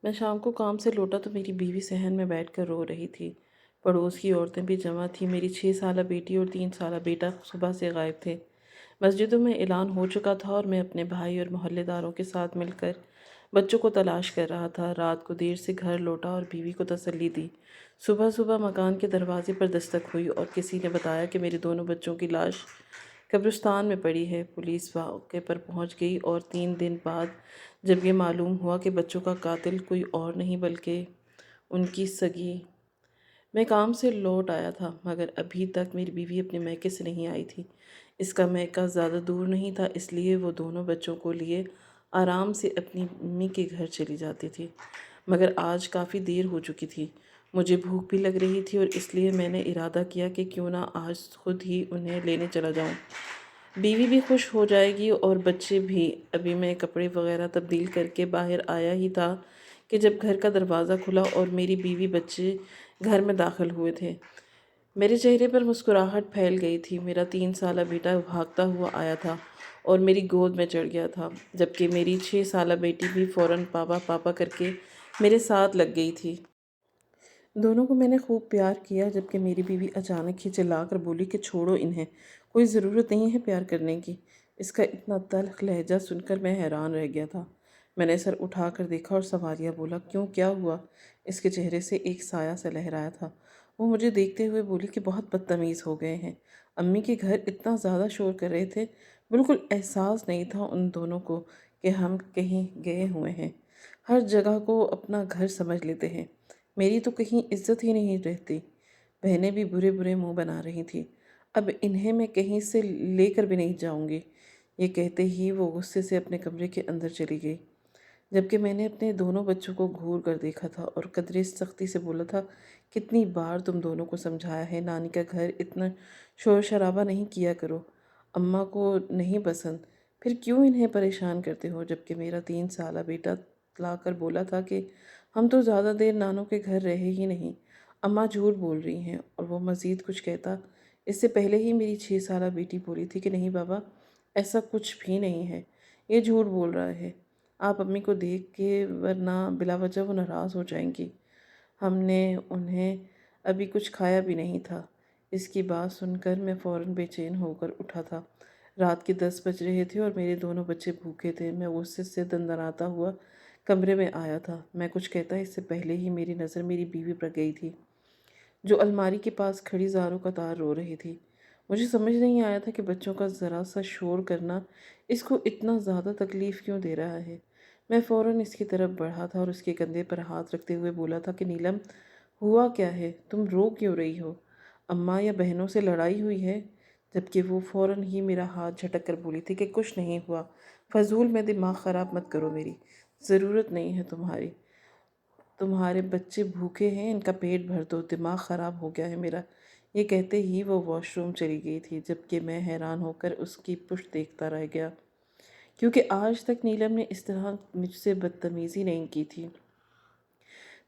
میں شام کو کام سے لوٹا تو میری بیوی صحن میں بیٹھ کر رو رہی تھی۔ پڑوس کی عورتیں بھی جمع تھیں۔ میری 6 سالہ بیٹی اور 3 سالہ بیٹا صبح سے غائب تھے۔ مسجدوں میں اعلان ہو چکا تھا اور میں اپنے بھائی اور محلے داروں کے ساتھ مل کر بچوں کو تلاش کر رہا تھا۔ رات کو دیر سے گھر لوٹا اور بیوی کو تسلی دی۔ صبح صبح مکان کے دروازے پر دستک ہوئی اور کسی نے بتایا کہ میرے دونوں بچوں کی لاش قبرستان میں پڑی ہے۔ پولیس موقع پر پہنچ گئی اور 3 دن بعد جب یہ معلوم ہوا کہ بچوں کا قاتل کوئی اور نہیں بلکہ ان کی سگی۔ میں کام سے لوٹ آیا تھا مگر ابھی تک میری بیوی اپنے میکے سے نہیں آئی تھی۔ اس کا میکہ زیادہ دور نہیں تھا، اس لیے وہ دونوں بچوں کو لیے آرام سے اپنی امی کے گھر چلی جاتی تھی۔ مگر آج کافی دیر ہو چکی تھی۔ مجھے بھوک بھی لگ رہی تھی اور اس لیے میں نے ارادہ کیا کہ کیوں نہ آج خود ہی انہیں لینے چلا جاؤں۔ بیوی بھی خوش ہو جائے گی اور بچے بھی۔ ابھی میں کپڑے وغیرہ تبدیل کر کے باہر آیا ہی تھا کہ جب گھر کا دروازہ کھلا اور میری بیوی بچے گھر میں داخل ہوئے تھے۔ میرے چہرے پر مسکراہٹ پھیل گئی تھی۔ میرا 3 سالہ بیٹا بھاگتا ہوا آیا تھا اور میری گود میں چڑھ گیا تھا، جبکہ میری 6 سالہ بیٹی بھی فوراً پاپا پاپا کر کے میرے ساتھ لگ گئی تھی۔ دونوں کو میں نے خوب پیار کیا، جبکہ میری بیوی اچانک ہی چلا کر بولی کہ چھوڑو انہیں، کوئی ضرورت نہیں ہے پیار کرنے کی۔ اس کا اتنا تلخ لہجہ سن کر میں حیران رہ گیا تھا۔ میں نے سر اٹھا کر دیکھا اور سوالیہ بولا، کیوں، کیا ہوا؟ اس کے چہرے سے ایک سایہ سا لہرایا تھا۔ وہ مجھے دیکھتے ہوئے بولی کہ بہت بدتمیز ہو گئے ہیں۔ امی کے گھر اتنا زیادہ شور کر رہے تھے، بالکل احساس نہیں تھا ان دونوں کو کہ ہم کہیں گئے ہوئے ہیں۔ ہر جگہ کو اپنا گھر سمجھ لیتے ہیں۔ میری تو کہیں عزت ہی نہیں رہتی۔ بہنیں بھی برے برے منہ بنا رہی تھیں۔ اب انہیں میں کہیں سے لے کر بھی نہیں جاؤں گی۔ یہ کہتے ہی وہ غصے سے اپنے کمرے کے اندر چلی گئی، جبکہ میں نے اپنے دونوں بچوں کو گھور کر دیکھا تھا اور قدرے سختی سے بولا تھا، کتنی بار تم دونوں کو سمجھایا ہے نانی کا گھر اتنا شور شرابہ نہیں کیا کرو، اماں کو نہیں پسند، پھر کیوں انہیں پریشان کرتے ہو؟ جبکہ میرا 3 سالہ بیٹا لا کر بولا تھا کہ ہم تو زیادہ دیر نانوں کے گھر رہے ہی نہیں، اماں جھوٹ بول رہی ہیں۔ اور وہ مزید کچھ کہتا اس سے پہلے ہی میری 6 سالہ بیٹی بولی تھی کہ نہیں بابا، ایسا کچھ بھی نہیں ہے، یہ جھوٹ بول رہا ہے، آپ امی کو دیکھ کے ورنہ بلا وجہ وہ ناراض ہو جائیں گی۔ ہم نے انہیں ابھی کچھ کھایا بھی نہیں تھا۔ اس کی بات سن کر میں فوراً بے چین ہو کر اٹھا تھا۔ رات کے 10 بج رہے تھے اور میرے دونوں بچے بھوکے تھے۔ میں غصے سے دندناتا ہوا کمرے میں آیا تھا۔ میں کچھ کہتا اس سے پہلے ہی میری نظر میری بیوی پر گئی تھی، جو الماری کے پاس کھڑی زاروں کا تار رو رہی تھی۔ مجھے سمجھ نہیں آیا تھا کہ بچوں کا ذرا سا شور کرنا اس کو اتنا زیادہ تکلیف کیوں دے رہا ہے۔ میں فوراً اس کی طرف بڑھا تھا اور اس کے کندھے پر ہاتھ رکھتے ہوئے بولا تھا کہ نیلم، ہوا کیا ہے؟ تم رو کیوں رہی ہو؟ اماں یا بہنوں سے لڑائی ہوئی ہے؟ جبکہ وہ فوراً ہی میرا ہاتھ جھٹک کر بولی تھی کہ کچھ نہیں ہوا، فضول میں دماغ خراب مت کرو میری، ضرورت نہیں ہے تمہاری، تمہارے بچے بھوکے ہیں، ان کا پیٹ بھر دو، دماغ خراب ہو گیا ہے میرا۔ یہ کہتے ہی وہ واش روم چلی گئی تھی، جبکہ میں حیران ہو کر اس کی پشت دیکھتا رہ گیا، کیونکہ آج تک نیلم نے اس طرح مجھ سے بدتمیزی نہیں کی تھی۔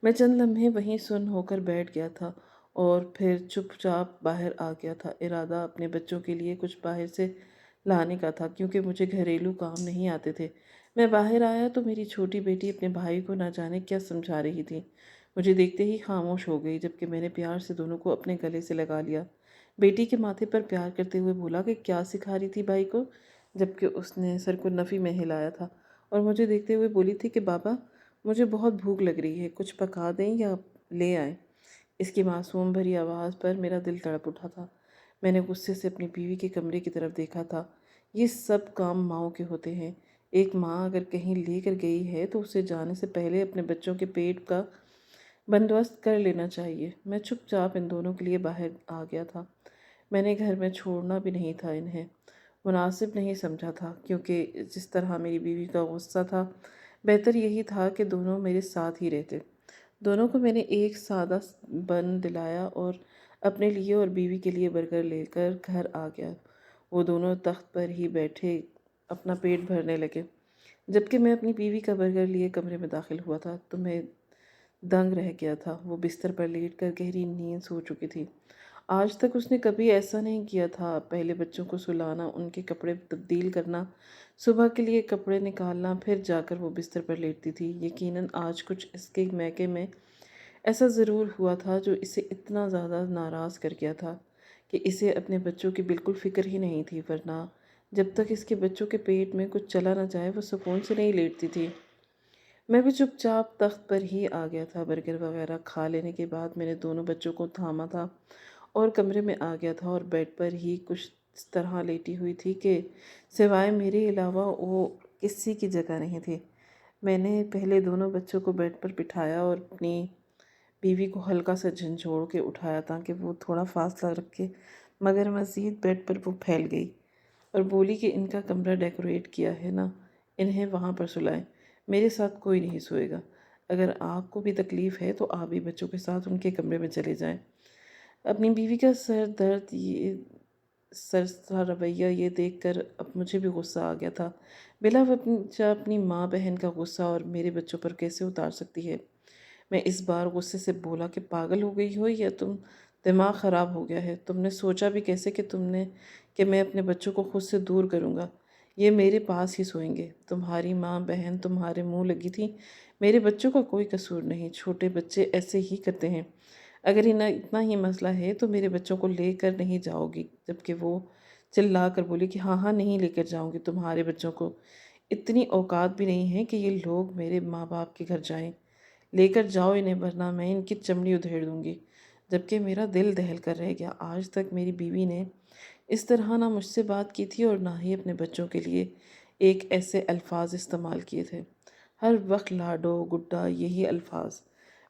میں چند لمحے وہیں سن ہو کر بیٹھ گیا تھا اور پھر چپ چاپ باہر آ گیا تھا۔ ارادہ اپنے بچوں کے لیے کچھ باہر سے لانے کا تھا، کیونکہ مجھے گھریلو کام نہیں آتے تھے۔ میں باہر آیا تو میری چھوٹی بیٹی اپنے بھائی کو نہ جانے کیا سمجھا رہی تھی۔ مجھے دیکھتے ہی خاموش ہو گئی، جبکہ میں نے پیار سے دونوں کو اپنے گلے سے لگا لیا۔ بیٹی کے ماتھے پر پیار کرتے ہوئے بولا کہ کیا سکھا رہی تھی بھائی کو، جبکہ اس نے سر کو نفی میں ہلایا تھا اور مجھے دیکھتے ہوئے بولی تھی کہ بابا، مجھے بہت بھوک لگ رہی ہے، کچھ پکا دیں یا لے آئیں؟ اس کی معصوم بھری آواز پر میرا دل تڑپ اٹھا تھا۔ میں نے غصے سے اپنی بیوی کے کمرے کی طرف دیکھا تھا۔ یہ سب کام ماؤں کے ہوتے ہیں۔ ایک ماں اگر کہیں لے کر گئی ہے تو اسے جانے سے پہلے اپنے بچوں کے پیٹ کا بندوبست کر لینا چاہیے۔ میں چپ چاپ ان دونوں کے لیے باہر آ گیا تھا۔ میں نے گھر میں چھوڑنا بھی نہیں تھا انہیں، مناسب نہیں سمجھا تھا، کیونکہ جس طرح میری بیوی کا غصہ تھا، بہتر یہی تھا کہ دونوں میرے ساتھ ہی رہتے۔ دونوں کو میں نے ایک سادہ بن دلایا اور اپنے لیے اور بیوی کے لیے برگر لے کر گھر آ گیا۔ وہ دونوں تخت پر ہی بیٹھے اپنا پیٹ بھرنے لگے، جبکہ میں اپنی بیوی کا برگر لیے کمرے میں داخل ہوا تھا تو میں دنگ رہ گیا تھا۔ وہ بستر پر لیٹ کر گہری نیند سو چکی تھی۔ آج تک اس نے کبھی ایسا نہیں کیا تھا۔ پہلے بچوں کو سلانا، ان کے کپڑے تبدیل کرنا، صبح کے لیے کپڑے نکالنا، پھر جا کر وہ بستر پر لیٹتی تھی۔ یقیناً آج کچھ اس کے میکے میں ایسا ضرور ہوا تھا جو اسے اتنا زیادہ ناراض کر گیا تھا کہ اسے اپنے بچوں کی بالکل فکر ہی نہیں تھی، ورنہ جب تک اس کے بچوں کے پیٹ میں کچھ چلا نہ جائے وہ سکون سے نہیں لیٹتی تھی۔ میں بھی چپ چاپ تخت پر ہی آ گیا تھا۔ برگر وغیرہ کھا لینے کے بعد میں نے دونوں بچوں کو تھاما تھا اور کمرے میں آ گیا تھا، اور بیڈ پر ہی کچھ اس طرح لیٹی ہوئی تھی کہ سوائے میرے علاوہ وہ کسی کی جگہ نہیں تھی۔ میں نے پہلے دونوں بچوں کو بیڈ پر بٹھایا اور اپنی بیوی کو ہلکا سا جھنجھوڑ کے اٹھایا تاکہ وہ تھوڑا فاصلہ رکھے، مگر مزید بیڈ پر وہ پھیل گئی اور بولی کہ ان کا کمرہ ڈیکوریٹ کیا ہے نا، انہیں وہاں پر سلائیں، میرے ساتھ کوئی نہیں سوئے گا۔ اگر آپ کو بھی تکلیف ہے تو آپ بھی بچوں کے ساتھ ان کے کمرے میں چلے جائیں۔ اپنی بیوی کا سرسا رویہ یہ دیکھ کر اب مجھے بھی غصہ آ گیا تھا۔ بلا وجہ اپنی ماں بہن کا غصہ اور میرے بچوں پر کیسے اتار سکتی ہے؟ میں اس بار غصے سے بولا کہ پاگل ہو گئی ہو یا تم دماغ خراب ہو گیا ہے؟ تم نے سوچا بھی کیسے کہ میں اپنے بچوں کو خود سے دور کروں گا؟ یہ میرے پاس ہی سوئیں گے۔ تمہاری ماں بہن تمہارے منہ لگی تھی، میرے بچوں کا کوئی قصور نہیں، چھوٹے بچے ایسے ہی کرتے ہیں۔ اگر انہیں اتنا ہی مسئلہ ہے تو میرے بچوں کو لے کر نہیں جاؤ گی؟ جبکہ وہ چلا کر بولی کہ ہاں ہاں نہیں لے کر جاؤں گی تمہارے بچوں کو، اتنی اوقات بھی نہیں ہے کہ یہ لوگ میرے ماں باپ کے گھر جائیں، لے کر جاؤ انہیں ورنہ میں ان کی چمڑی ادھیڑ دوں گی۔ جبکہ میرا دل دہل کر رہ گیا۔ آج تک میری بیوی نے اس طرح نہ مجھ سے بات کی تھی اور نہ ہی اپنے بچوں کے لیے ایک ایسے الفاظ استعمال کیے تھے۔ ہر وقت لاڈو گڈا یہی الفاظ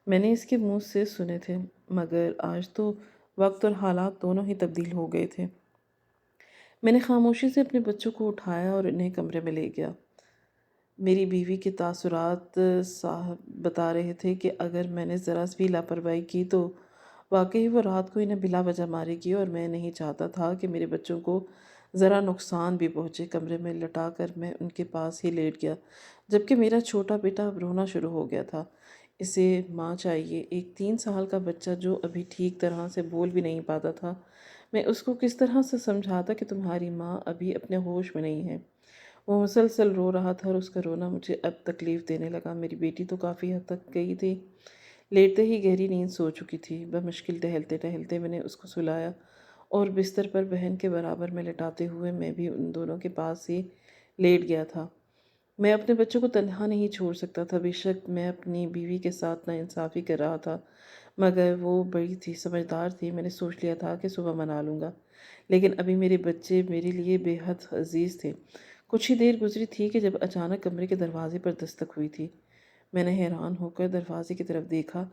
میں نے اس کے منہ سے سنے تھے، مگر آج تو وقت اور حالات دونوں ہی تبدیل ہو گئے تھے۔ میں نے خاموشی سے اپنے بچوں کو اٹھایا اور انہیں کمرے میں لے گیا۔ میری بیوی کے تاثرات صاحب بتا رہے تھے کہ اگر میں نے ذرا بھی لاپرواہی کی تو واقعی وہ رات کو انہیں بلا وجہ مارے گی، اور میں نہیں چاہتا تھا کہ میرے بچوں کو ذرا نقصان بھی پہنچے۔ کمرے میں لٹا کر میں ان کے پاس ہی لیٹ گیا، جبکہ میرا چھوٹا بیٹا اب رونا شروع ہو گیا تھا۔ اسے ماں چاہیے، ایک 3 سال کا بچہ جو ابھی ٹھیک طرح سے بول بھی نہیں پاتا تھا۔ میں اس کو کس طرح سے سمجھاتا کہ تمہاری ماں ابھی اپنے ہوش میں نہیں ہے؟ وہ مسلسل رو رہا تھا اور اس کا رونا مجھے اب تکلیف دینے لگا۔ میری بیٹی تو کافی حد تک گئی تھی، لیٹتے ہی گہری نیند سو چکی تھی۔ بمشکل ٹہلتے ٹہلتے میں نے اس کو سلایا اور بستر پر بہن کے برابر میں لٹاتے ہوئے میں بھی ان دونوں کے پاس ہی لیٹ گیا تھا۔ میں اپنے بچوں کو تنہا نہیں چھوڑ سکتا تھا۔ بے شک میں اپنی بیوی کے ساتھ ناانصافی کر رہا تھا، مگر وہ بڑی تھی، سمجھدار تھی۔ میں نے سوچ لیا تھا کہ صبح منا لوں گا، لیکن ابھی میرے بچے میرے لیے بے حد عزیز تھے۔ کچھ ہی دیر گزری تھی کہ جب اچانک کمرے کے دروازے پر دستک ہوئی تھی۔ میں نے حیران ہو کر دروازے کی طرف دیکھا۔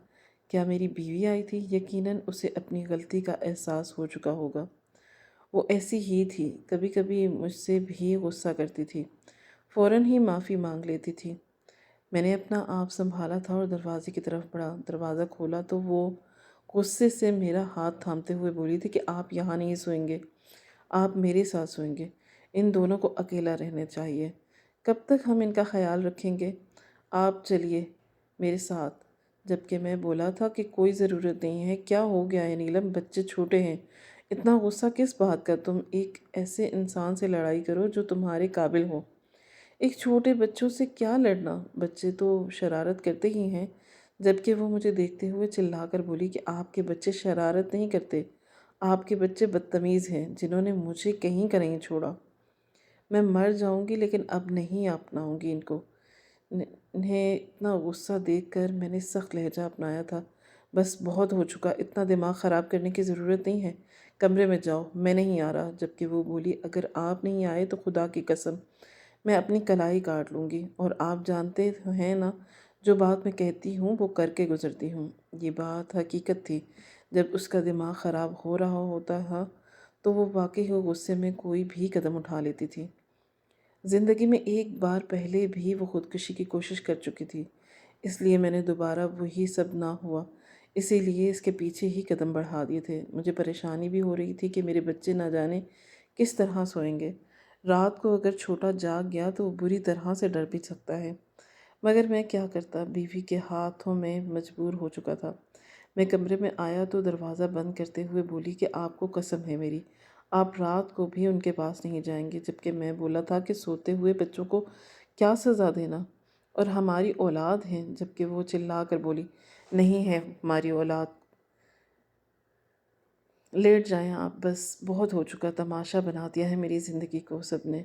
کیا میری بیوی آئی تھی؟ یقیناً اسے اپنی غلطی کا احساس ہو چکا ہوگا۔ وہ ایسی ہی تھی، کبھی کبھی مجھ سے بھی غصہ کرتی تھی، فوراً ہی معافی مانگ لیتی تھی۔ میں نے اپنا آپ سنبھالا تھا اور دروازے کی طرف بڑھا۔ دروازہ کھولا تو وہ غصے سے میرا ہاتھ تھامتے ہوئے بولی تھی کہ آپ یہاں نہیں سوئیں گے، آپ میرے ساتھ سوئیں گے، ان دونوں کو اکیلا رہنا چاہیے، کب تک ہم ان کا خیال رکھیں گے؟ آپ چلیے میرے ساتھ۔ جبکہ میں بولا تھا کہ کوئی ضرورت نہیں ہے۔ کیا ہو گیا ہے نیلم؟ بچے چھوٹے ہیں، اتنا غصہ کس بات کا؟ تم ایک ایسے انسان سے لڑائی کرو جو تمہارے قابل ہو۔ ایک چھوٹے بچوں سے کیا لڑنا؟ بچے تو شرارت کرتے ہی ہیں۔ جبکہ وہ مجھے دیکھتے ہوئے چلا کر بولی کہ آپ کے بچے شرارت نہیں کرتے، آپ کے بچے بدتمیز ہیں جنہوں نے مجھے کہیں کا نہیں چھوڑا۔ میں مر جاؤں گی لیکن اب نہیں اپناؤں گی ان کو۔ انہیں اتنا غصہ دیکھ کر میں نے سخت لہجہ اپنایا تھا۔ بس بہت ہو چکا، اتنا دماغ خراب کرنے کی ضرورت نہیں ہے، کمرے میں جاؤ، میں نہیں آ رہا۔ جبکہ وہ بولی اگر آپ نہیں آئے تو خدا کی قسم میں اپنی کلائی کاٹ لوں گی، اور آپ جانتے ہیں نا جو بات میں کہتی ہوں وہ کر کے گزرتی ہوں۔ یہ بات حقیقت تھی۔ جب اس کا دماغ خراب ہو رہا ہوتا تھا تو وہ واقعی غصے میں کوئی بھی قدم اٹھا لیتی تھی۔ زندگی میں ایک بار پہلے بھی وہ خودکشی کی کوشش کر چکی تھی، اس لیے میں نے دوبارہ وہی سب نہ ہوا اسی لیے اس کے پیچھے ہی قدم بڑھا دیے تھے۔ مجھے پریشانی بھی ہو رہی تھی کہ میرے بچے نہ جانے کس طرح سوئیں گے۔ رات کو اگر چھوٹا جاگ گیا تو وہ بری طرح سے ڈر بھی سکتا ہے، مگر میں کیا کرتا، بیوی کے ہاتھوں میں مجبور ہو چکا تھا۔ میں کمرے میں آیا تو دروازہ بند کرتے ہوئے بولی کہ آپ کو قسم ہے میری، آپ رات کو بھی ان کے پاس نہیں جائیں گے، جبکہ میں بولا تھا کہ سوتے ہوئے بچوں کو کیا سزا دینا، اور ہماری اولاد ہیں، جبکہ وہ چلا کر بولی نہیں ہے ہماری اولاد، لیٹ جائیں آپ، بس بہت ہو چکا، تماشا بنا دیا ہے میری زندگی کو سب نے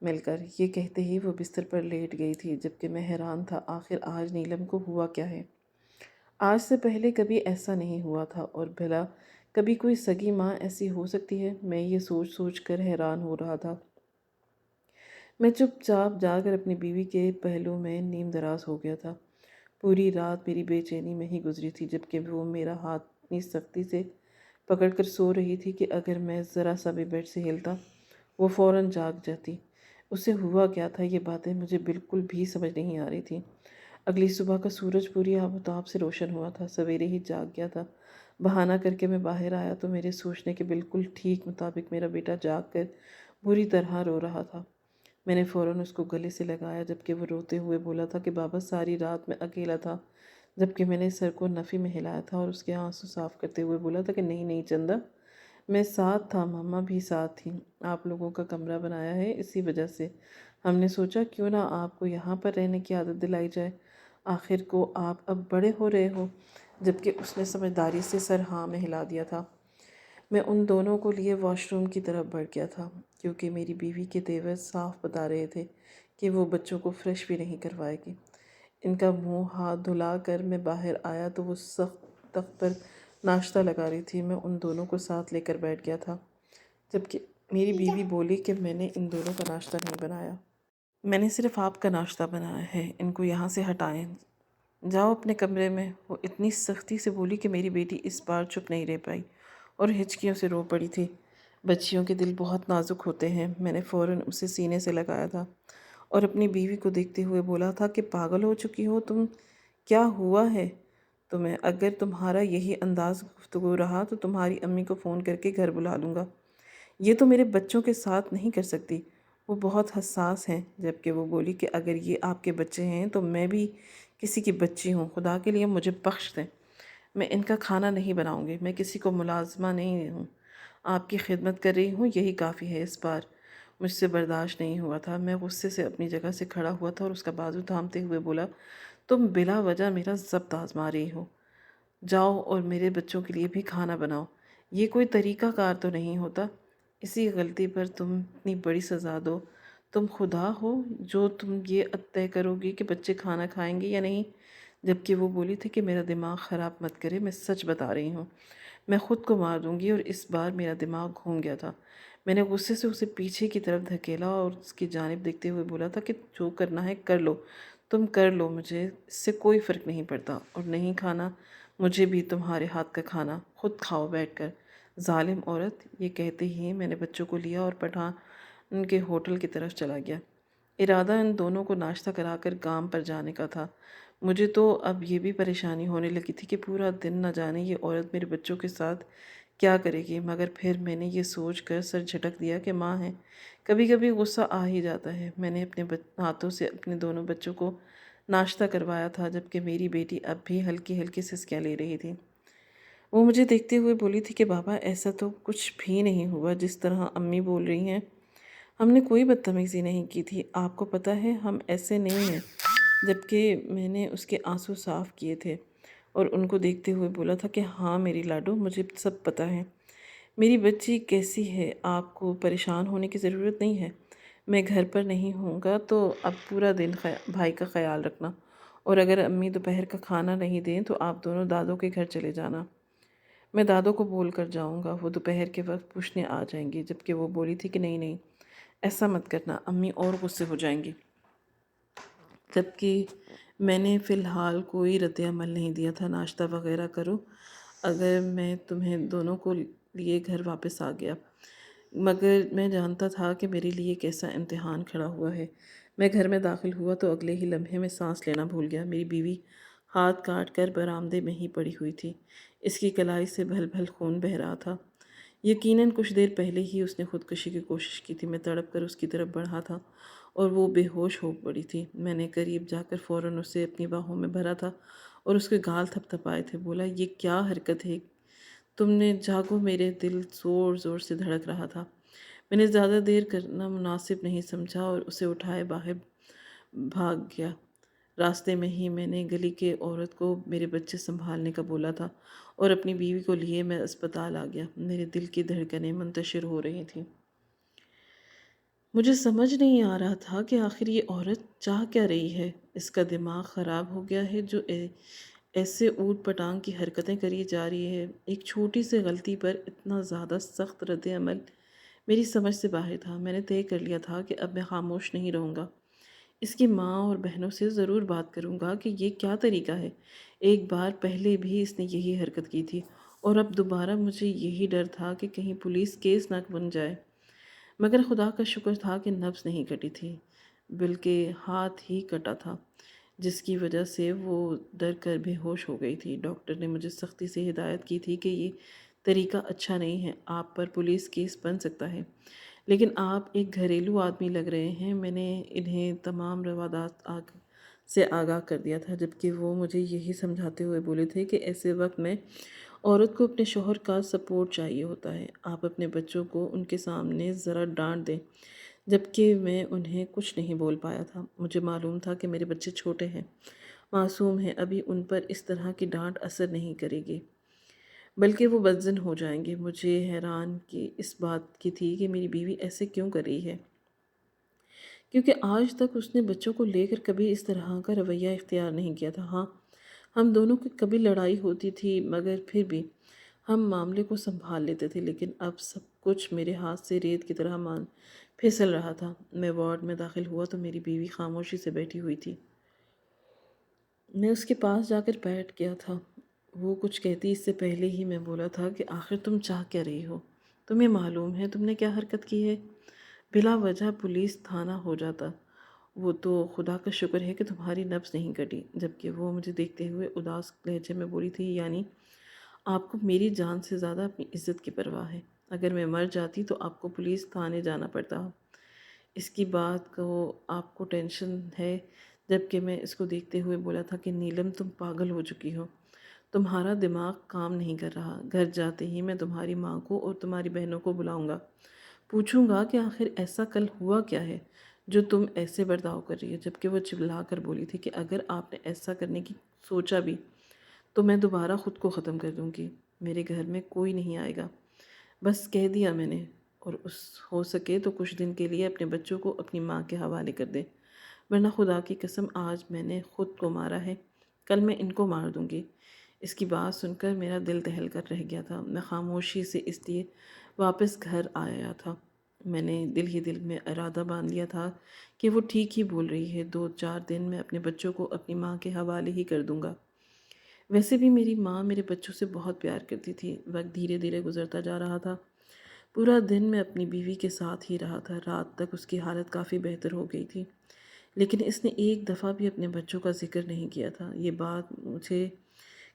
مل کر۔ یہ کہتے ہی وہ بستر پر لیٹ گئی تھی، جبکہ میں حیران تھا آخر آج نیلم کو ہوا کیا ہے۔ آج سے پہلے کبھی ایسا نہیں ہوا تھا، اور بھلا کبھی کوئی سگی ماں ایسی ہو سکتی ہے؟ میں یہ سوچ سوچ کر حیران ہو رہا تھا۔ میں چپ چاپ جا کر اپنی بیوی کے پہلو میں نیم دراز ہو گیا تھا۔ پوری رات میری بے چینی میں ہی گزری تھی، جبکہ وہ میرا ہاتھ اتنی سختی سے پکڑ کر سو رہی تھی کہ اگر میں ذرا سا بھی بیڈ سے ہلتا وہ فوراً جاگ جاتی۔ اسے ہوا کیا تھا یہ باتیں مجھے بالکل بھی سمجھ نہیں آ رہی تھی۔ اگلی صبح کا سورج پوری آب و تاب سے روشن ہوا تھا، سویرے ہی جاگ گیا تھا۔ بہانہ کر کے میں باہر آیا تو میرے سوچنے کے بالکل ٹھیک مطابق میرا بیٹا جاگ کر بری طرح رو رہا تھا۔ میں نے فوراً اس کو گلے سے لگایا، جبکہ وہ روتے ہوئے بولا تھا کہ بابا ساری رات میں اکیلا تھا، جبکہ میں نے سر کو نفی میں ہلایا تھا اور اس کے آنسو صاف کرتے ہوئے بولا تھا کہ نہیں نہیں چندا، میں ساتھ تھا، ماما بھی ساتھ تھی، آپ لوگوں کا کمرہ بنایا ہے اسی وجہ سے ہم نے سوچا کیوں نہ آپ کو یہاں پر رہنے کی عادت دلائی جائے، آخر کو آپ اب بڑے ہو رہے ہو، جبکہ اس نے سمجھداری سے سر ہاں میں ہلا دیا تھا۔ میں ان دونوں کو لیے واش روم کی طرف بڑھ گیا تھا، کیونکہ میری بیوی کے دیور صاف بتا رہے تھے کہ وہ بچوں کو فریش بھی نہیں کروائے گی۔ ان کا منہ ہاتھ دھلا کر میں باہر آیا تو وہ سخت تخت پر ناشتہ لگا رہی تھی۔ میں ان دونوں کو ساتھ لے کر بیٹھ گیا تھا، جبکہ میری بیوی بولی کہ میں نے ان دونوں کا ناشتہ نہیں بنایا، میں نے صرف آپ کا ناشتہ بنایا ہے، ان کو یہاں سے ہٹائیں، جاؤ اپنے کمرے میں۔ وہ اتنی سختی سے بولی کہ میری بیٹی اس بار چپ نہیں رہ پائی اور ہچکیوں سے رو پڑی تھی۔ بچیوں کے دل بہت نازک ہوتے ہیں۔ میں نے فوراً اسے سینے سے لگایا تھا اور اپنی بیوی کو دیکھتے ہوئے بولا تھا کہ پاگل ہو چکی ہو تم، کیا ہوا ہے تمہیں؟ اگر تمہارا یہی انداز گفتگو رہا تو تمہاری امی کو فون کر کے گھر بلا لوں گا، یہ تو میرے بچوں کے ساتھ نہیں کر سکتی، وہ بہت حساس ہیں۔ جبکہ وہ بولی کہ اگر یہ آپ کے بچے ہیں تو میں بھی کسی کی بچی ہوں، خدا کے لیے مجھے بخش دیں، میں ان کا کھانا نہیں بناؤں گی، میں کسی کو ملازمہ نہیں ہوں، آپ کی خدمت کر رہی ہوں، یہی کافی ہے اس بار۔ مجھ سے برداشت نہیں ہوا تھا، میں غصے سے اپنی جگہ سے کھڑا ہوا تھا اور اس کا بازو تھامتے ہوئے بولا تم بلا وجہ میرا ضبط آزما رہی ہو، جاؤ اور میرے بچوں کے لیے بھی کھانا بناؤ، یہ کوئی طریقہ کار تو نہیں ہوتا، اسی غلطی پر تم اتنی بڑی سزا دو، تم خدا ہو جو تم یہ طے کرو گی کہ بچے کھانا کھائیں گے یا نہیں؟ جبکہ وہ بولی تھی کہ میرا دماغ خراب مت کرے، میں سچ بتا رہی ہوں، میں خود کو مار دوں گی، اور اس بار میرا دماغ گھوم گیا تھا۔ میں نے غصے سے اسے پیچھے کی طرف دھکیلا اور اس کی جانب دیکھتے ہوئے بولا تھا کہ جو کرنا ہے کر لو، تم کر لو، مجھے اس سے کوئی فرق نہیں پڑتا، اور نہیں کھانا مجھے بھی تمہارے ہاتھ کا کھانا، خود کھاؤ بیٹھ کر، ظالم عورت۔ یہ کہتے ہی میں نے بچوں کو لیا اور پٹھان کے ہوٹل کی طرف چلا گیا۔ ارادہ ان دونوں کو ناشتہ کرا کر کام پر جانے کا تھا۔ مجھے تو اب یہ بھی پریشانی ہونے لگی تھی کہ پورا دن نہ جانے یہ عورت میرے بچوں کے ساتھ کیا کرے گی، مگر پھر میں نے یہ سوچ کر سر جھٹک دیا کہ ماں ہے، کبھی کبھی غصہ آ ہی جاتا ہے۔ میں نے اپنے ہاتھوں سے اپنے دونوں بچوں کو ناشتہ کروایا تھا، جبکہ میری بیٹی اب بھی ہلکی ہلکی سسکیاں لے رہی تھی۔ وہ مجھے دیکھتے ہوئے بولی تھی کہ بابا ایسا تو کچھ بھی نہیں ہوا جس طرح امی بول رہی ہیں، ہم نے کوئی بدتمیزی نہیں کی تھی، آپ کو پتہ ہے ہم ایسے نہیں ہیں، جبکہ میں نے اس کے آنسو صاف کیے تھے اور ان کو دیکھتے ہوئے بولا تھا کہ ہاں میری لاڈو، مجھے سب پتہ ہے، میری بچی کیسی ہے، آپ کو پریشان ہونے کی ضرورت نہیں ہے، میں گھر پر نہیں ہوں گا تو اب پورا دن بھائی کا خیال رکھنا، اور اگر امی دوپہر کا کھانا نہیں دیں تو آپ دونوں دادوں کے گھر چلے جانا، میں دادوں کو بول کر جاؤں گا، وہ دوپہر کے وقت پوچھنے آ جائیں گے۔ جبکہ وہ بولی تھی کہ نہیں نہیں، ایسا مت کرنا، امی اور غصے ہو جائیں گی۔ جبکہ میں نے فی الحال کوئی رد عمل نہیں دیا تھا، ناشتہ وغیرہ کرو، اگر میں تمہیں دونوں کو لیے گھر واپس آ گیا، مگر میں جانتا تھا کہ میرے لیے کیسا امتحان کھڑا ہوا ہے۔ میں گھر میں داخل ہوا تو اگلے ہی لمحے میں سانس لینا بھول گیا۔ میری بیوی ہاتھ کاٹ کر برآمدے میں ہی پڑی ہوئی تھی، اس کی کلائی سے بھل بھل خون بہہ رہا تھا، یقیناً کچھ دیر پہلے ہی اس نے خودکشی کی کوشش کی تھی۔ میں تڑپ کر اس کی طرف بڑھا تھا اور وہ بے ہوش ہو پڑی تھی۔ میں نے قریب جا کر فوراً اسے اپنی باہوں میں بھرا تھا اور اس کے گال تھپ تھپائے تھے۔ بولا، یہ کیا حرکت ہے تم نے؟ جاگو۔ میرے دل زور زور سے دھڑک رہا تھا۔ میں نے زیادہ دیر کرنا مناسب نہیں سمجھا اور اسے اٹھائے باہر بھاگ گیا۔ راستے میں ہی میں نے گلی کے عورت کو میرے بچے سنبھالنے کا بولا تھا اور اپنی بیوی کو لیے میں اسپتال آ گیا۔ میرے دل کی دھڑکنیں منتشر ہو رہی تھیں۔ مجھے سمجھ نہیں آ رہا تھا کہ آخر یہ عورت چاہ کیا رہی ہے۔ اس کا دماغ خراب ہو گیا ہے جو ایسے اوٹ پٹانگ کی حرکتیں کری جا رہی ہے۔ ایک چھوٹی سی غلطی پر اتنا زیادہ سخت رد عمل میری سمجھ سے باہر تھا۔ میں نے طے کر لیا تھا کہ اب میں خاموش نہیں رہوں گا۔ اس کی ماں اور بہنوں سے ضرور بات کروں گا کہ یہ کیا طریقہ ہے۔ ایک بار پہلے بھی اس نے یہی حرکت کی تھی اور اب دوبارہ مجھے یہی ڈر تھا کہ کہیں پولیس کیس نہ بن جائے۔ مگر خدا کا شکر تھا کہ نبض نہیں کٹی تھی، بلکہ ہاتھ ہی کٹا تھا، جس کی وجہ سے وہ ڈر کر بے ہوش ہو گئی تھی۔ ڈاکٹر نے مجھے سختی سے ہدایت کی تھی کہ یہ طریقہ اچھا نہیں ہے، آپ پر پولیس کیس بن سکتا ہے، لیکن آپ ایک گھریلو آدمی لگ رہے ہیں۔ میں نے انہیں تمام روادات سے آگاہ کر دیا تھا، جبکہ وہ مجھے یہی سمجھاتے ہوئے بولے تھے کہ ایسے وقت میں عورت کو اپنے شوہر کا سپورٹ چاہیے ہوتا ہے۔ آپ اپنے بچوں کو ان کے سامنے ذرا ڈانٹ دیں۔ جبکہ میں انہیں کچھ نہیں بول پایا تھا۔ مجھے معلوم تھا کہ میرے بچے چھوٹے ہیں، معصوم ہیں، ابھی ان پر اس طرح کی ڈانٹ اثر نہیں کرے گی، بلکہ وہ بدظن ہو جائیں گے۔ مجھے حیران کہ اس بات کی تھی کہ میری بیوی ایسے کیوں کر رہی ہے، کیونکہ آج تک اس نے بچوں کو لے کر کبھی اس طرح کا رویہ اختیار نہیں کیا تھا۔ ہاں، ہم دونوں کی کبھی لڑائی ہوتی تھی، مگر پھر بھی ہم معاملے کو سنبھال لیتے تھے، لیکن اب سب کچھ میرے ہاتھ سے ریت کی طرح پھسل رہا تھا۔ میں وارڈ میں داخل ہوا تو میری بیوی خاموشی سے بیٹھی ہوئی تھی۔ میں اس کے پاس جا کر بیٹھ گیا تھا۔ وہ کچھ کہتی اس سے پہلے ہی میں بولا تھا کہ آخر تم چاہ کیا رہی ہو؟ تمہیں معلوم ہے تم نے کیا حرکت کی ہے؟ بلا وجہ پولیس تھانہ ہو جاتا۔ وہ تو خدا کا شکر ہے کہ تمہاری نبض نہیں کٹی۔ جبکہ وہ مجھے دیکھتے ہوئے اداس لہجے میں بولی تھی، یعنی آپ کو میری جان سے زیادہ اپنی عزت کی پرواہ ہے۔ اگر میں مر جاتی تو آپ کو پولیس تھانے جانا پڑتا۔ اس کی بات کو آپ کو ٹینشن ہے؟ جبکہ میں اس کو دیکھتے ہوئے بولا تھا کہ نیلم تم پاگل ہو چکی ہو، تمہارا دماغ کام نہیں کر رہا۔ گھر جاتے ہی میں تمہاری ماں کو اور تمہاری بہنوں کو بلاؤں گا، پوچھوں گا کہ آخر ایسا کل ہوا کیا ہے جو تم ایسے برتاؤ کر رہی ہے۔ جبکہ وہ چبلا کر بولی تھی کہ اگر آپ نے ایسا کرنے کی سوچا بھی تو میں دوبارہ خود کو ختم کر دوں گی۔ میرے گھر میں کوئی نہیں آئے گا، بس کہہ دیا میں نے۔ اور ہو سکے تو کچھ دن کے لیے اپنے بچوں کو اپنی ماں کے حوالے کر دے، ورنہ خدا کی قسم آج میں نے خود کو مارا ہے، کل میں ان کو مار دوں گی۔ اس کی بات سن کر میرا دل دہل کر رہ گیا تھا۔ میں خاموشی سے اس لیے واپس گھر آیا تھا، میں نے دل ہی دل میں ارادہ باندھ لیا تھا کہ وہ ٹھیک ہی بول رہی ہے، 2-4 دن میں اپنے بچوں کو اپنی ماں کے حوالے ہی کر دوں گا۔ ویسے بھی میری ماں میرے بچوں سے بہت پیار کرتی تھی۔ وقت دھیرے دھیرے گزرتا جا رہا تھا۔ پورا دن میں اپنی بیوی کے ساتھ ہی رہا تھا۔ رات تک اس کی حالت کافی بہتر ہو گئی تھی، لیکن اس نے ایک دفعہ بھی اپنے بچوں کا ذکر نہیں کیا تھا۔ یہ بات مجھے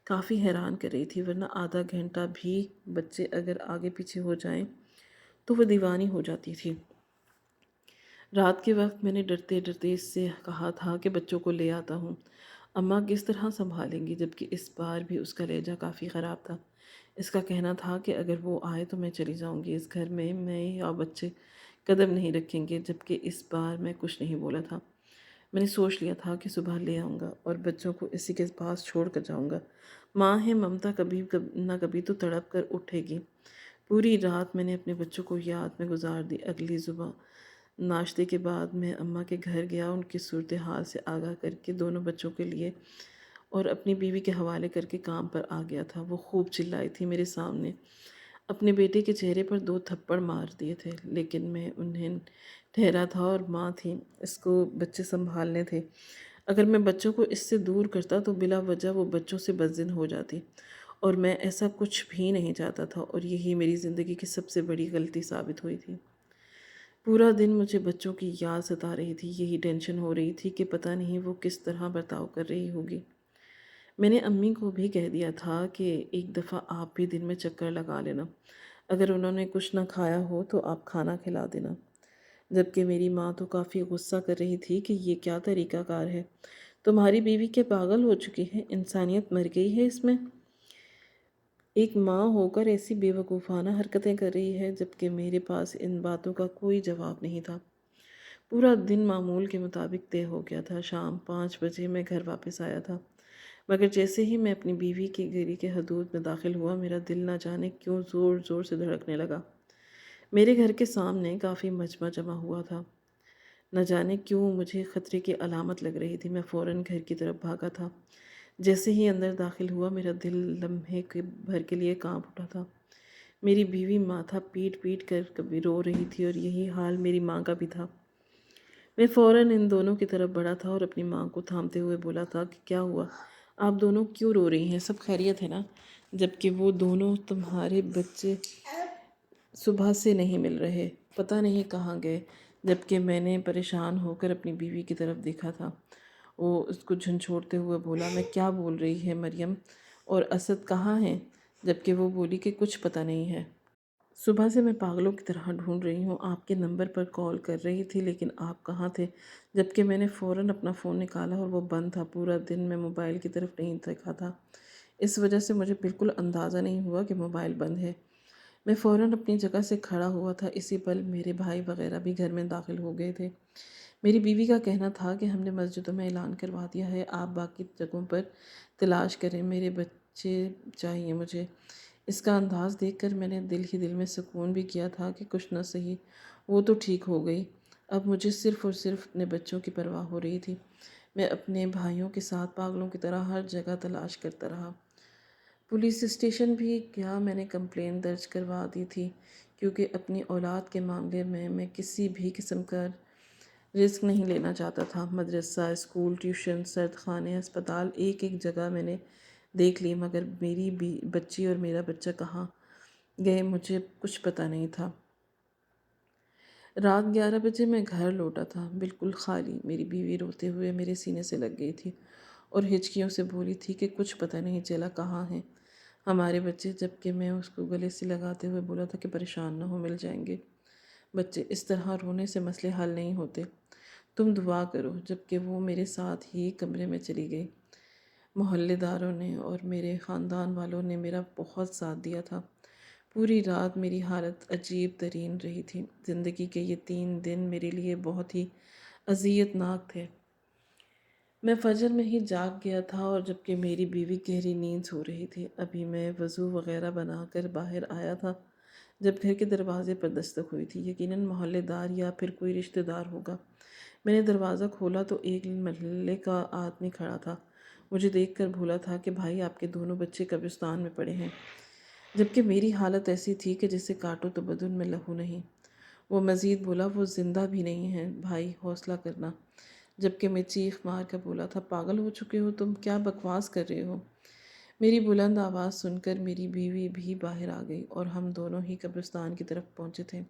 کافی حیران کر رہی تھی، ورنہ آدھا گھنٹہ بھی بچے اگر آگے پیچھے ہو جائیں تو وہ دیوانی ہو جاتی تھی۔ رات کے وقت میں نے ڈرتے ڈرتے اس سے کہا تھا کہ بچوں کو لے آتا ہوں، اماں کس طرح سنبھالیں گی؟ جبکہ اس بار بھی اس کا لہجہ کافی خراب تھا۔ اس کا کہنا تھا کہ اگر وہ آئے تو میں چلی جاؤں گی، اس گھر میں یا بچے قدم نہیں رکھیں گے۔ جبکہ اس بار میں کچھ نہیں بولا تھا۔ میں نے سوچ لیا تھا کہ صبح لے آؤں گا اور بچوں کو اسی کے پاس چھوڑ کر جاؤں گا۔ ماں ہے، ممتا کبھی نہ کبھی تو تڑپ کر اٹھے گی۔ پوری رات میں نے اپنے بچوں کو یاد میں گزار دی۔ اگلی صبح ناشتے کے بعد میں اماں کے گھر گیا، ان کی صورتحال سے آگاہ کر کے دونوں بچوں کے لیے اور اپنی بیوی کے حوالے کر کے کام پر آ گیا تھا۔ وہ خوب چلائی تھی میرے سامنے، اپنے بیٹے کے چہرے پر 2 تھپڑ مار دیے تھے، لیکن میں انہیں ٹھہرا تھا اور ماں تھی، اس کو بچے سنبھالنے تھے۔ اگر میں بچوں کو اس سے دور کرتا تو بلا وجہ وہ بچوں سے بدظن ہو جاتی، اور میں ایسا کچھ بھی نہیں چاہتا تھا، اور یہی میری زندگی کی سب سے بڑی غلطی ثابت ہوئی تھی۔ پورا دن مجھے بچوں کی یاد ستا رہی تھی، یہی ٹینشن ہو رہی تھی کہ پتہ نہیں وہ کس طرح برتاؤ کر رہی ہوگی۔ میں نے امی کو بھی کہہ دیا تھا کہ ایک دفعہ آپ بھی دن میں چکر لگا لینا، اگر انہوں نے کچھ نہ کھایا ہو تو آپ کھانا کھلا دینا۔ جبکہ میری ماں تو کافی غصہ کر رہی تھی کہ یہ کیا طریقہ کار ہے، تمہاری بیوی کے پاگل ہو چکی ہے، انسانیت مر گئی ہے اس میں؟ ایک ماں ہو کر ایسی بے وقوفانہ حرکتیں کر رہی ہے، جبکہ میرے پاس ان باتوں کا کوئی جواب نہیں تھا۔ پورا دن معمول کے مطابق طے ہو گیا تھا۔ شام 5 بجے میں گھر واپس آیا تھا، مگر جیسے ہی میں اپنی بیوی کی گھر کے حدود میں داخل ہوا، میرا دل نہ جانے کیوں زور زور سے دھڑکنے لگا۔ میرے گھر کے سامنے کافی مجمع جمع ہوا تھا۔ نہ جانے کیوں مجھے خطرے کی علامت لگ رہی تھی۔ میں فوراً گھر کی طرف بھاگا تھا۔ جیسے ہی اندر داخل ہوا، میرا دل لمحے بھر کے لیے کانپ اٹھا تھا۔ میری بیوی ماتھا پیٹ پیٹ کر کبھی رو رہی تھی، اور یہی حال میری ماں کا بھی تھا۔ میں فوراً ان دونوں کی طرف بڑھا تھا اور اپنی ماں کو تھامتے ہوئے بولا تھا کہ کیا ہوا؟ آپ دونوں کیوں رو رہی ہیں؟ سب خیریت ہے نا؟ جبکہ وہ دونوں تمہارے بچے صبح سے نہیں مل رہے، پتہ نہیں کہاں گئے۔ جبکہ میں نے پریشان ہو کر اپنی بیوی کی طرف دیکھا تھا۔ وہ اس کو جھنجھوڑتے ہوئے بولا، میں کیا بول رہی ہے مریم؟ اور اسد کہاں ہیں؟ جبکہ وہ بولی کہ کچھ پتہ نہیں ہے۔ صبح سے میں پاگلوں کی طرح ڈھونڈ رہی ہوں، آپ کے نمبر پر کال کر رہی تھی، لیکن آپ کہاں تھے؟ جبکہ میں نے فوراً اپنا فون نکالا اور وہ بند تھا۔ پورا دن میں موبائل کی طرف نہیں دیکھا تھا، اس وجہ سے مجھے بالکل اندازہ نہیں ہوا کہ موبائل بند ہے۔ میں فوراً اپنی جگہ سے کھڑا ہوا تھا، اسی پل میرے بھائی وغیرہ بھی گھر میں داخل ہو گئے تھے۔ میری بیوی کا کہنا تھا کہ ہم نے مسجدوں میں اعلان کروا دیا ہے، آپ باقی جگہوں پر تلاش کریں، میرے بچے چاہیے مجھے۔ اس کا انداز دیکھ کر میں نے دل ہی دل میں سکون بھی کیا تھا کہ کچھ نہ سہی وہ تو ٹھیک ہو گئی، اب مجھے صرف اور صرف اپنے بچوں کی پرواہ ہو رہی تھی۔ میں اپنے بھائیوں کے ساتھ پاگلوں کی طرح ہر جگہ تلاش کرتا رہا۔ پولیس اسٹیشن بھی گیا، میں نے کمپلین درج کروا دی تھی، کیونکہ اپنی اولاد کے معاملے میں کسی بھی قسم کا رسک نہیں لینا چاہتا تھا۔ مدرسہ، اسکول، ٹیوشن، سرد خانے، ہسپتال، ایک ایک جگہ میں نے دیکھ لی، مگر میری بچی اور میرا بچہ کہاں گئے مجھے کچھ پتہ نہیں تھا۔ رات 11 بجے میں گھر لوٹا تھا، بالکل خالی۔ میری بیوی روتے ہوئے میرے سینے سے لگ گئی تھی اور ہچکیوں سے بولی تھی کہ کچھ پتہ نہیں چلا کہاں ہیں ہمارے بچے، جبکہ میں اس کو گلے سے لگاتے ہوئے بولا تھا کہ پریشان نہ ہو، مل جائیں گے بچے، اس طرح رونے سے مسئلے حل نہیں ہوتے، تم دعا کرو۔ جبکہ وہ میرے ساتھ ہی کمرے میں چلی گئی۔ محلے داروں نے اور میرے خاندان والوں نے میرا بہت ساتھ دیا تھا۔ پوری رات میری حالت عجیب ترین رہی تھی۔ زندگی کے یہ 3 دن میرے لیے بہت ہی اذیت ناک تھے۔ میں فجر میں ہی جاگ گیا تھا، اور جبکہ میری بیوی گہری نیند سو رہی تھی، ابھی میں وضو وغیرہ بنا کر باہر آیا تھا جب گھر کے دروازے پر دستک ہوئی تھی۔ یقیناً محلے دار یا پھر کوئی رشتہ دار ہوگا۔ میں نے دروازہ کھولا تو ایک محلے کا آدمی کھڑا تھا۔ مجھے دیکھ کر بولا تھا کہ بھائی، آپ کے دونوں بچے قبرستان میں پڑے ہیں۔ جبکہ میری حالت ایسی تھی کہ جسے کاٹو تو بدن میں لہو نہیں۔ وہ مزید بولا، وہ زندہ بھی نہیں ہیں بھائی، حوصلہ کرنا۔ جبکہ میں چیخ مار کر بولا تھا، پاگل ہو چکے ہو تم، کیا بکواس کر رہے ہو؟ میری بلند آواز سن کر میری بیوی بھی باہر آ گئی، اور ہم دونوں ہی قبرستان کی طرف پہنچے تھے۔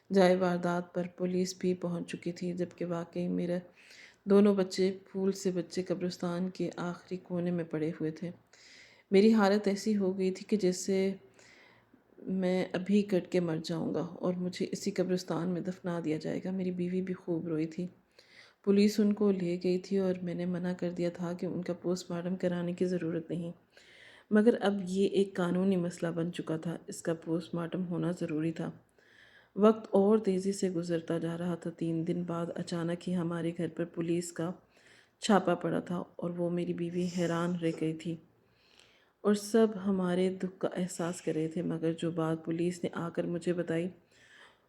جائے واردات پر پولیس بھی پہنچ چکی تھی، جبکہ واقعی میرے دونوں بچے پھول سے بچے قبرستان کے آخری کونے میں پڑے ہوئے تھے۔ میری حالت ایسی ہو گئی تھی کہ جیسے میں ابھی کٹ کے مر جاؤں گا اور مجھے اسی قبرستان میں دفنا دیا جائے گا۔ میری بیوی بھی خوب روئی تھی۔ پولیس ان کو لے گئی تھی اور میں نے منع کر دیا تھا کہ ان کا پوسٹ مارٹم کرانے کی ضرورت نہیں، مگر اب یہ ایک قانونی مسئلہ بن چکا تھا، اس کا پوسٹ مارٹم ہونا ضروری تھا۔ وقت اور تیزی سے گزرتا جا رہا تھا۔ 3 دن بعد اچانک ہی ہمارے گھر پر پولیس کا چھاپا پڑا تھا، اور وہ میری بیوی حیران رہ گئی تھی، اور سب ہمارے دکھ کا احساس کر رہے تھے۔ مگر جو بات پولیس نے آ کر مجھے بتائی،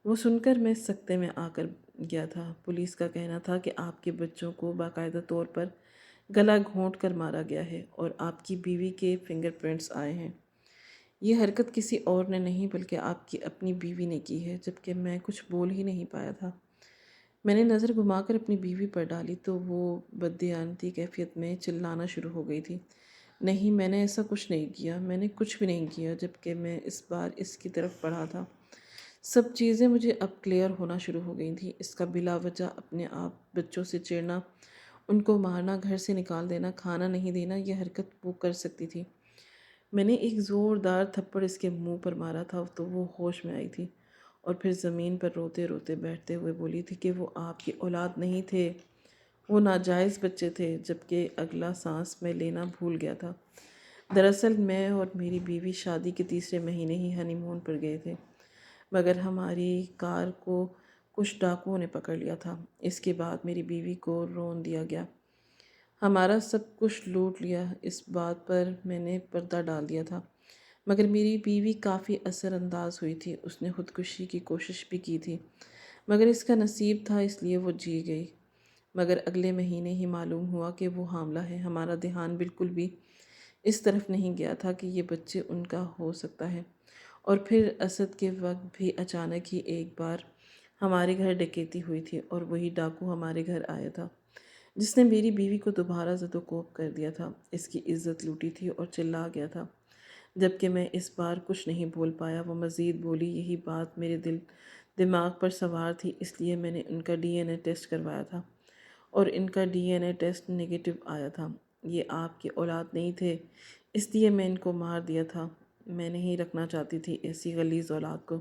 وہ سن کر میں سکتے میں آ کر گیا تھا۔ پولیس کا کہنا تھا کہ آپ کے بچوں کو باقاعدہ طور پر گلا گھونٹ کر مارا گیا ہے، اور آپ کی بیوی کے فنگر پرنٹس آئے ہیں۔ یہ حرکت کسی اور نے نہیں بلکہ آپ کی اپنی بیوی نے کی ہے۔ جبکہ میں کچھ بول ہی نہیں پایا تھا۔ میں نے نظر گھما کر اپنی بیوی پر ڈالی تو وہ بددیانتی کیفیت میں چلانا شروع ہو گئی تھی۔ نہیں، میں نے ایسا کچھ نہیں کیا، میں نے کچھ بھی نہیں کیا۔ جبکہ میں اس بار اس کی طرف پڑھا تھا۔ سب چیزیں مجھے اب کلیئر ہونا شروع ہو گئی تھیں۔ اس کا بلا وجہ اپنے آپ بچوں سے چڑنا، ان کو مارنا، گھر سے نکال دینا، کھانا نہیں دینا، یہ حرکت وہ کر سکتی تھی۔ میں نے ایک زوردار تھپڑ اس کے منہ پر مارا تھا تو وہ ہوش میں آئی تھی، اور پھر زمین پر روتے روتے بیٹھتے ہوئے بولی تھی کہ وہ آپ کی اولاد نہیں تھے، وہ ناجائز بچے تھے، جبکہ اگلا سانس میں لینا بھول گیا تھا۔ دراصل میں اور میری بیوی شادی کے تیسرے مہینے ہی ہنی مون پر گئے تھے، مگر ہماری کار کو کچھ ڈاکوؤں نے پکڑ لیا تھا۔ اس کے بعد میری بیوی کو رون دیا گیا، ہمارا سب کچھ لوٹ لیا۔ اس بات پر میں نے پردہ ڈال دیا تھا، مگر میری بیوی کافی اثر انداز ہوئی تھی۔ اس نے خودکشی کی کوشش بھی کی تھی، مگر اس کا نصیب تھا، اس لیے وہ جی گئی۔ مگر اگلے مہینے ہی معلوم ہوا کہ وہ حاملہ ہے۔ ہمارا دھیان بالکل بھی اس طرف نہیں گیا تھا کہ یہ بچے ان کا ہو سکتا ہے۔ اور پھر اسد کے وقت بھی اچانک ہی ایک بار ہمارے گھر ڈکیتی ہوئی تھی، اور وہی ڈاکو ہمارے گھر آیا تھا جس نے میری بیوی کو دوبارہ زد و کوب کر دیا تھا، اس کی عزت لوٹی تھی اور چلا گیا تھا۔ جبکہ میں اس بار کچھ نہیں بول پایا۔ وہ مزید بولی، یہی بات میرے دماغ پر سوار تھی، اس لیے میں نے ان کا ڈی این اے ٹیسٹ کروایا تھا، اور ان کا D N A test negative آیا تھا۔ یہ آپ کی اولاد نہیں تھے، اس لیے میں ان کو مار دیا تھا۔ میں نہیں رکھنا چاہتی تھی ایسی غلیظ اولاد کو،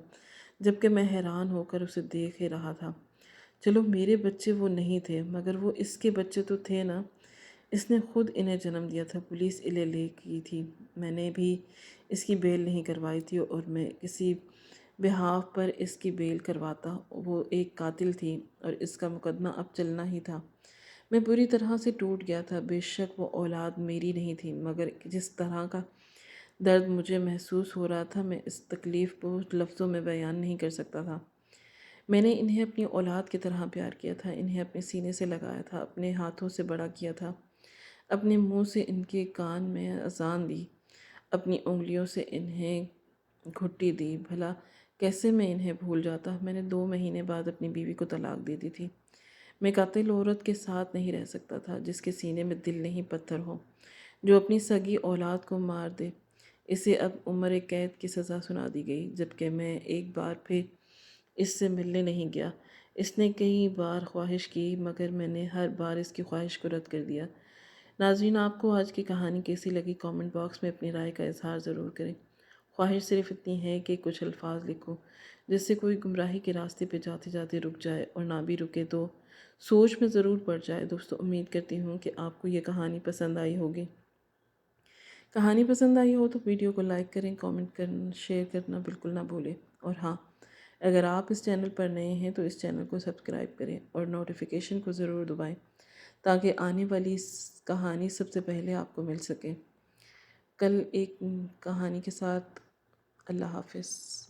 جبکہ میں حیران ہو کر اسے دیکھ ہی رہا تھا۔ چلو میرے بچے وہ نہیں تھے، مگر وہ اس کے بچے تو تھے نا۔ اس نے خود انہیں جنم دیا تھا، پولیس انہیں لے گئی تھی، میں نے بھی اس کی بیل نہیں کروائی تھی، اور میں کسی بہاف پر اس کی بیل کرواتا۔ وہ ایک قاتل تھی، اور اس کا مقدمہ اب چلنا ہی تھا۔ میں بری طرح سے ٹوٹ گیا تھا۔ بے شک وہ اولاد میری نہیں تھی، مگر جس طرح کا درد مجھے محسوس ہو رہا تھا، میں اس تکلیف کو لفظوں میں بیان نہیں کر سکتا تھا۔ میں نے انہیں اپنی اولاد کی طرح پیار کیا تھا، انہیں اپنے سینے سے لگایا تھا، اپنے ہاتھوں سے بڑا کیا تھا، اپنے منہ سے ان کے کان میں اذان دی، اپنی انگلیوں سے انہیں گھٹی دی۔ بھلا کیسے میں انہیں بھول جاتا؟ میں نے 2 مہینے بعد اپنی بیوی کو طلاق دے دی تھی۔ میں قاتل عورت کے ساتھ نہیں رہ سکتا تھا، جس کے سینے میں دل نہیں پتھر ہو، جو اپنی سگی اولاد کو مار دے۔ اسے اب عمر قید کی سزا سنا دی گئی، جبکہ میں ایک بار پھر اس سے ملنے نہیں گیا۔ اس نے کئی بار خواہش کی، مگر میں نے ہر بار اس کی خواہش کو رد کر دیا۔ ناظرین، آپ کو آج کی کہانی کیسی لگی؟ کامنٹ باکس میں اپنی رائے کا اظہار ضرور کریں۔ خواہش صرف اتنی ہے کہ کچھ الفاظ لکھو جس سے کوئی گمراہی کے راستے پہ جاتے جاتے رک جائے، اور نہ بھی رکے تو سوچ میں ضرور پڑ جائے۔ دوستو، امید کرتی ہوں کہ آپ کو یہ کہانی پسند آئی ہوگی۔ کہانی پسند آئی ہو تو ویڈیو کو لائک کریں، کامنٹ کرنا، شیئر کرنا بالکل نہ بھولیں۔ اور ہاں، اگر آپ اس چینل پر نئے ہیں تو اس چینل کو سبسکرائب کریں اور نوٹیفیکیشن کو ضرور دبائیں، تاکہ آنے والی کہانی سب سے پہلے آپ کو مل سکے۔ کل ایک کہانی کے ساتھ، اللہ حافظ۔